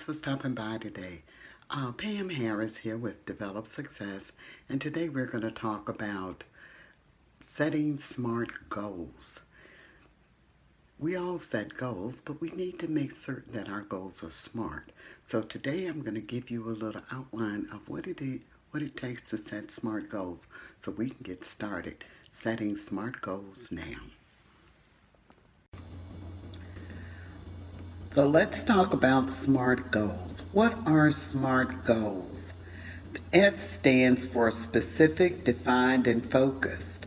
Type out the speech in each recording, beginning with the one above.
for stopping by today. Pam Harris here with Develop Success, and today we're going to talk about setting smart goals. We all set goals, but we need to make certain that our goals are smart. So today I'm going to give you a little outline of what it takes to set smart goals so we can get started setting smart goals now. So let's talk about SMART goals. What are SMART goals? S stands for specific, defined, and focused.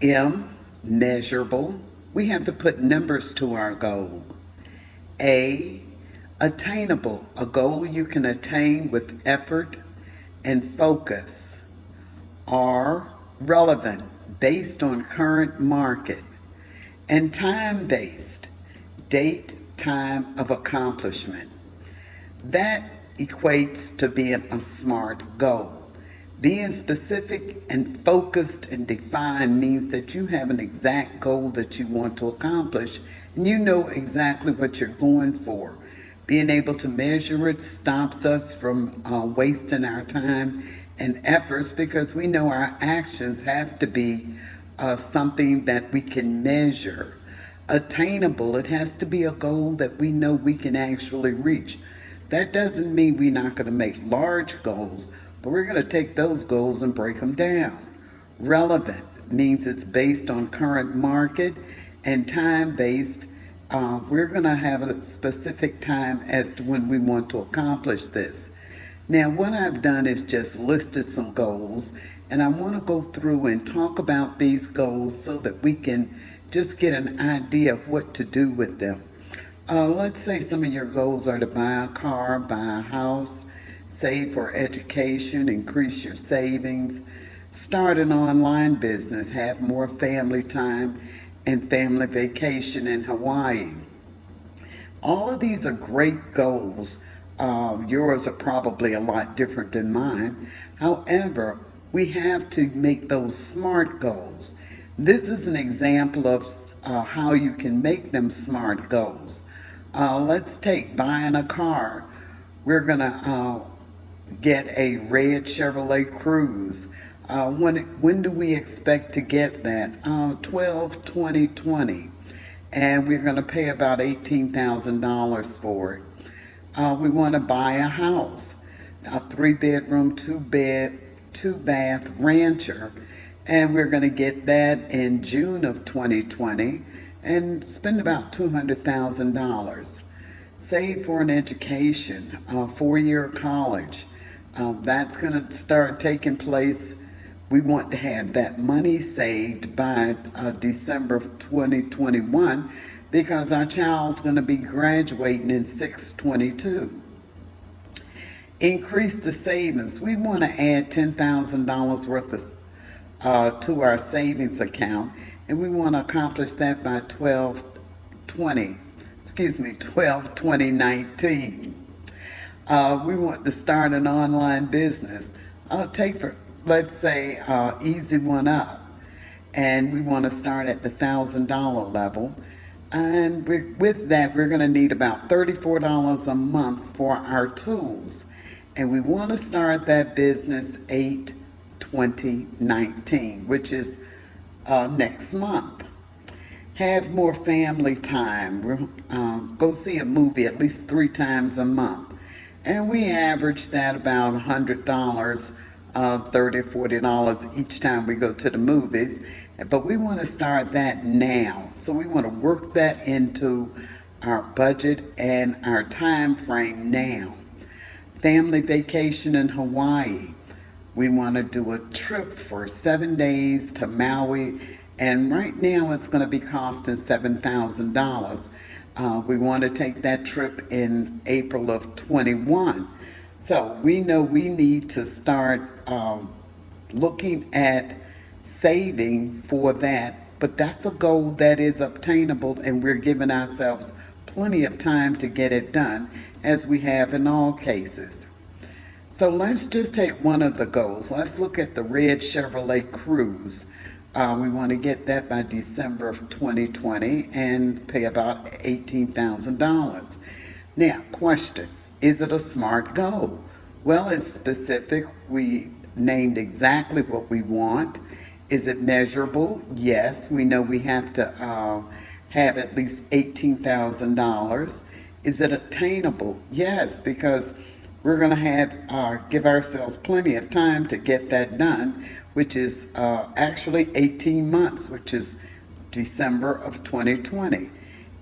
M, measurable. We have to put numbers to our goal. A, attainable. A goal you can attain with effort and focus. R, relevant, based on current market. And time-based, date, time of accomplishment. That equates to being a SMART goal. Being specific and focused and defined means that you have an exact goal that you want to accomplish and you know exactly what you're going for. Being able to measure it stops us from wasting our time and efforts because we know our actions have to be something that we can measure. Attainable, it has to be a goal that we know we can actually reach. That doesn't mean we're not going to make large goals, but we're going to take those goals and break them down. Relevant means it's based on current market, and time-based, we're going to have a specific time as to when we want to accomplish this. Now, what I've done is just listed some goals, and I want to go through and talk about these goals so that we can just get an idea of what to do with them. Let's say some of your goals are to buy a car, buy a house, save for education, increase your savings, start an online business, have more family time, and family vacation in Hawaii. All of these are great goals. Yours are probably a lot different than mine. However, we have to make those SMART goals. This is an example of how you can make them SMART goals. Let's take buying a car. We're going to get a red Chevrolet Cruze. When do we expect to get that? 12/20/20. And we're going to pay about $18,000 for it. We want to buy a house, a 3-bedroom, 2-bath rancher, and we're going to get that in June of 2020 and spend about $200,000. Save for an education, a 4-year college. That's going to start taking place. We want to have that money saved by December of 2021 because our child's going to be graduating in 6/22. Increase the savings. We want to add $10,000 worth of to our savings account, and we want to accomplish that by 12/20/19. We want to start an online business. Let's say, easy one up, and we want to start at the $1,000 level. And with that, we're going to need about $34 a month for our tools. And we want to start that business 8/20/19, which is next month. Have more family time. Go see a movie at least 3 times a month. And we average that about $100, $30, $40 each time we go to the movies. But we want to start that now. So we want to work that into our budget and our time frame now. Family vacation in Hawaii. We want to do a trip for 7 days to Maui, and right now it's going to be costing $7,000. We want to take that trip in April of 21. So we know we need to start looking at saving for that, but that's a goal that is obtainable, and we're giving ourselves plenty of time to get it done, as we have in all cases. So let's just take one of the goals. Let's look at the red Chevrolet Cruze. We want to get that by December of 2020 and pay about $18,000. Now, question. Is it a SMART goal? Well, it's specific. We named exactly what we want. Is it measurable? Yes. We know we have to have at least $18,000. Is it attainable? Yes, because we're going to have give ourselves plenty of time to get that done, which is actually 18 months, which is December of 2020.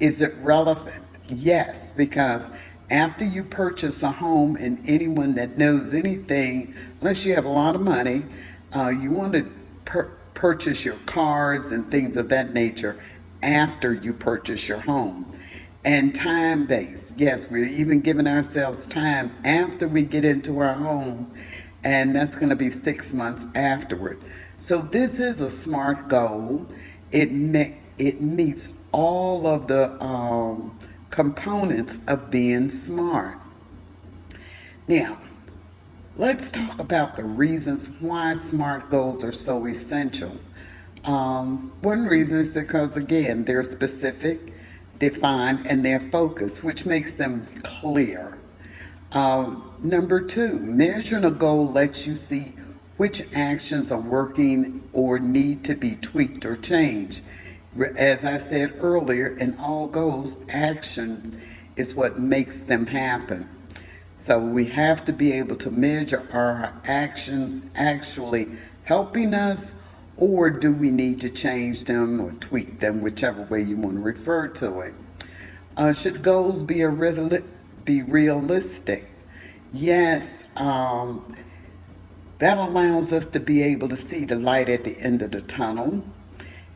Is it relevant? Yes, because after you purchase a home, and anyone that knows anything, unless you have a lot of money, you want to purchase your cars and things of that nature after you purchase your home. And time based. Yes, we're even giving ourselves time after we get into our home, and that's going to be 6 months afterward. So this is a SMART goal. It meets all of the components of being smart. Now, let's talk about the reasons why SMART goals are so essential. One reason is because, again, they're specific, defined, and they're focused, which makes them clear. Number two, measuring a goal lets you see which actions are working or need to be tweaked or changed. As I said earlier, in all goals, action is what makes them happen. So we have to be able to measure, our actions actually helping us, or do we need to change them or tweak them, whichever way you want to refer to it. Should goals be realistic? Yes, that allows us to be able to see the light at the end of the tunnel.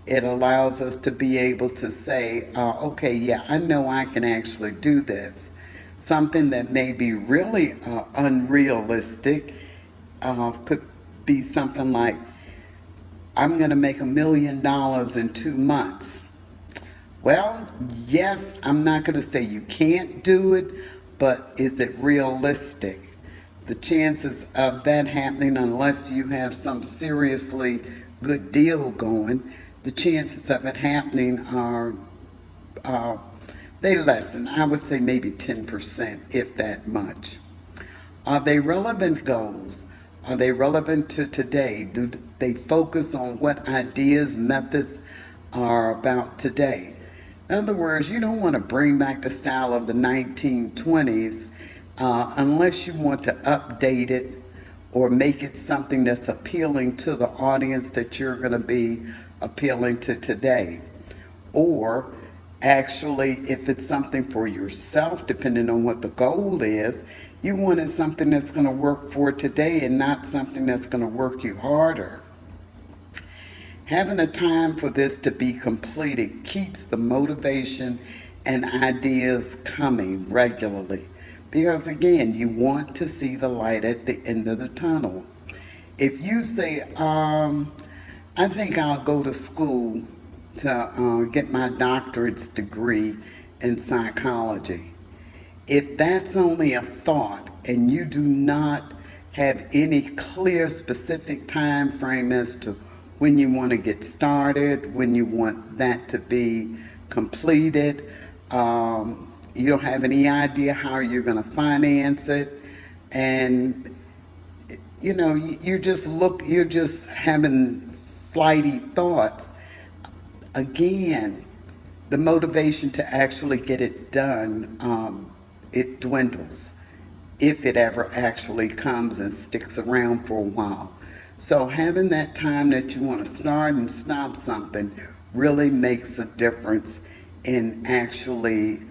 It allows us to be able to say, okay, yeah, I know I can actually do this. Something that may be really unrealistic could be something like, I'm going to make $1 million in 2 months. Well, yes, I'm not going to say you can't do it, but is it realistic? The chances of that happening, unless you have some seriously good deal going, the chances of it happening are, they lessen. I would say maybe 10%, if that much. Are they relevant goals? Are they relevant to today? Do they focus on what ideas, methods are about today? In other words, you don't want to bring back the style of the 1920s unless you want to update it or make it something that's appealing to the audience that you're going to be appealing to today. Or actually, if it's something for yourself, depending on what the goal is, you wanted something that's going to work for today and not something that's going to work you harder. Having a time for this to be completed keeps the motivation and ideas coming regularly. Because again, you want to see the light at the end of the tunnel. If you say, I think I'll go to school to get my doctorate's degree in psychology. If that's only a thought and you do not have any clear specific time frame as to when you want to get started, when you want that to be completed, you don't have any idea how you're going to finance it, and you're just having flighty thoughts. Again, the motivation to actually get it done, it dwindles if it ever actually comes and sticks around for a while. So having that time that you want to start and stop something really makes a difference in actually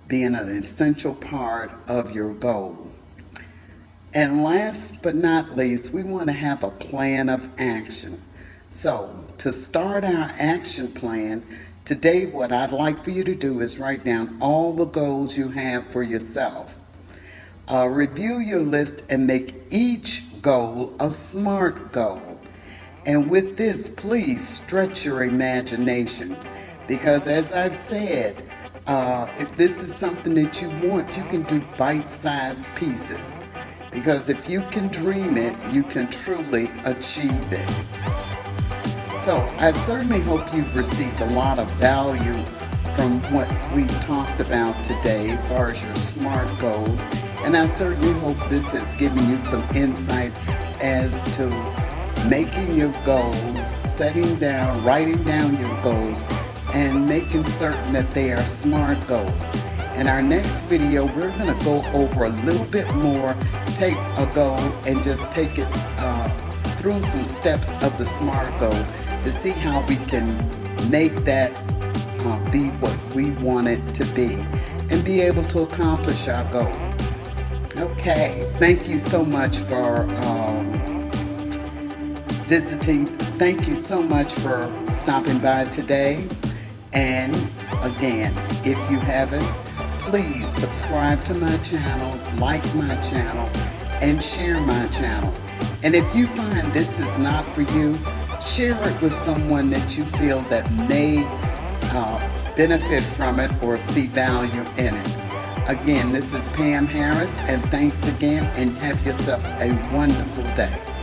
being an essential part of your goal. And last but not least, we want to have a plan of action. So to start our action plan, today what I'd like for you to do is write down all the goals you have for yourself. Review your list and make each goal a SMART goal. And with this, please stretch your imagination, because as I've said, if this is something that you want, you can do bite-sized pieces. Because if you can dream it, you can truly achieve it. So I certainly hope you've received a lot of value from what we talked about today as far as your SMART goals. And I certainly hope this has given you some insight as to making your goals, setting down, writing down your goals, and making certain that they are SMART goals. In our next video, we're going to go over a little bit more, take a goal and just take it through some steps of the SMART goal to see how we can make that be what we want it to be and be able to accomplish our goal. Okay, thank you so much for visiting. Thank you so much for stopping by today. And again, if you haven't, please subscribe to my channel, like my channel, and share my channel. And if you find this is not for you, share it with someone that you feel that may benefit from it or see value in it. Again, this is Pam Harris, and thanks again, and have yourself a wonderful day.